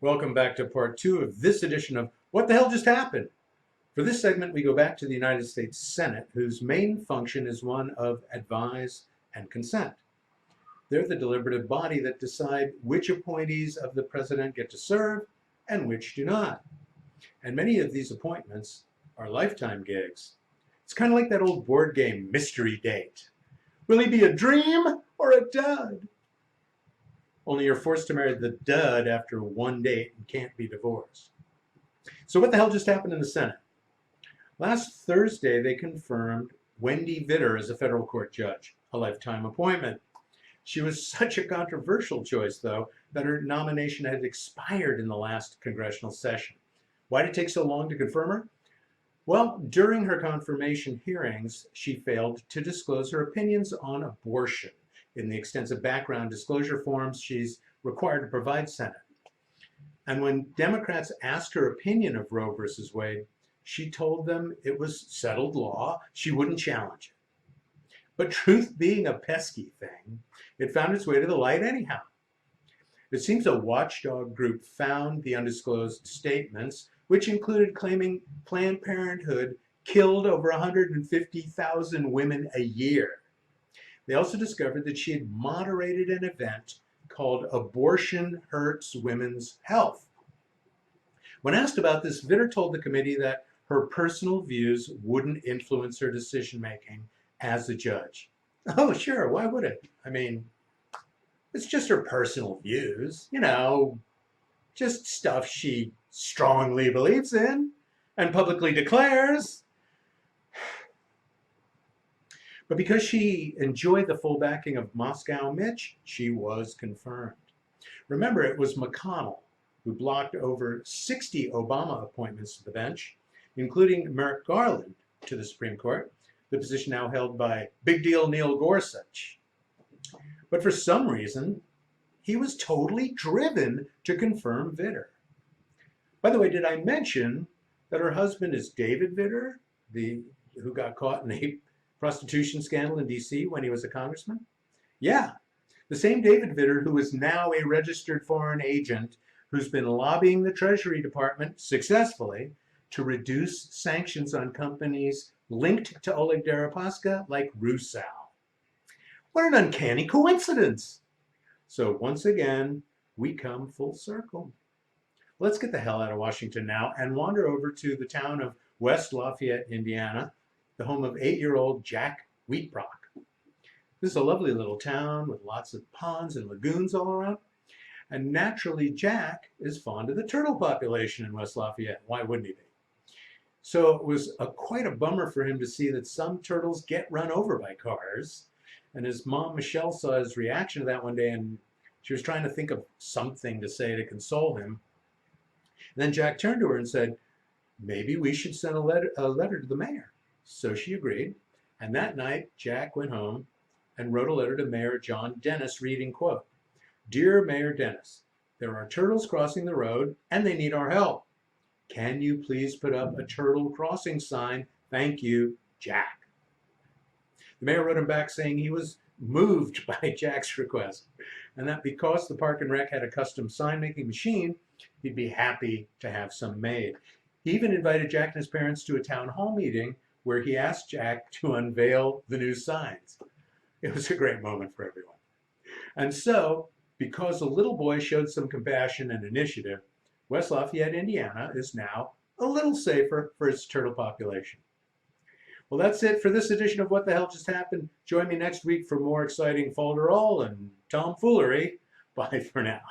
Welcome back to part 2 of this edition of What the Hell Just Happened? For this segment, we go back to the United States Senate, whose main function is one of advise and consent. They're the deliberative body that decide which appointees of the president get to serve and which do not. And many of these appointments are lifetime gigs. It's kind of like that old board game, Mystery Date. Will he be a dream or a dud? Only you're forced to marry the dud after one date and can't be divorced. So what the hell just happened in the Senate? Last Thursday, they confirmed Wendy Vitter as a federal court judge, a lifetime appointment. She was such a controversial choice, though, that her nomination had expired in the last congressional session. Why did it take so long to confirm her? Well, during her confirmation hearings, she failed to disclose her opinions on abortion in the extensive background disclosure forms she's required to provide Senate. And when Democrats asked her opinion of Roe versus Wade, she told them it was settled law, she wouldn't challenge it. But truth being a pesky thing, it found its way to the light anyhow. It seems a watchdog group found the undisclosed statements, which included claiming Planned Parenthood killed over 150,000 women a year. They also discovered that she had moderated an event called Abortion Hurts Women's Health. When asked about this, Vitter told the committee that her personal views wouldn't influence her decision-making as a judge. Oh, sure, why would it? I mean, it's just her personal views, just stuff she strongly believes in and publicly declares. But because she enjoyed the full backing of Moscow Mitch, she was confirmed. Remember, it was McConnell who blocked over 60 Obama appointments to the bench, including Merrick Garland to the Supreme Court, the position now held by big deal Neil Gorsuch. But for some reason, he was totally driven to confirm Vitter. By the way, did I mention that her husband is David Vitter, who got caught in a prostitution scandal in D.C. when he was a congressman? Yeah, the same David Vitter who is now a registered foreign agent who's been lobbying the Treasury Department successfully to reduce sanctions on companies linked to Oleg Deripaska like Rusal. What an uncanny coincidence! So once again, we come full circle. Let's get the hell out of Washington now and wander over to the town of West Lafayette, Indiana, the home of 8-year-old Jack Wheatbrock. This is a lovely little town with lots of ponds and lagoons all around. And naturally, Jack is fond of the turtle population in West Lafayette. Why wouldn't he be? So it was quite a bummer for him to see that some turtles get run over by cars. And his mom, Michelle, saw his reaction to that one day, and she was trying to think of something to say to console him. And then Jack turned to her and said, maybe we should send a letter to the mayor. So she agreed, and that night Jack went home and wrote a letter to Mayor John Dennis reading, quote, "Dear Mayor Dennis, there are turtles crossing the road and they need our help. Can you please put up a turtle crossing sign? Thank you, Jack." The mayor wrote him back saying he was moved by Jack's request and that because the Park and Rec had a custom sign-making machine, he'd be happy to have some made. He even invited Jack and his parents to a town hall meeting where he asked Jack to unveil the new signs. It was a great moment for everyone. And so, because the little boy showed some compassion and initiative, West Lafayette, Indiana is now a little safer for its turtle population. Well, that's it for this edition of What the Hell Just Happened. Join me next week for more exciting folderol and tomfoolery. Bye for now.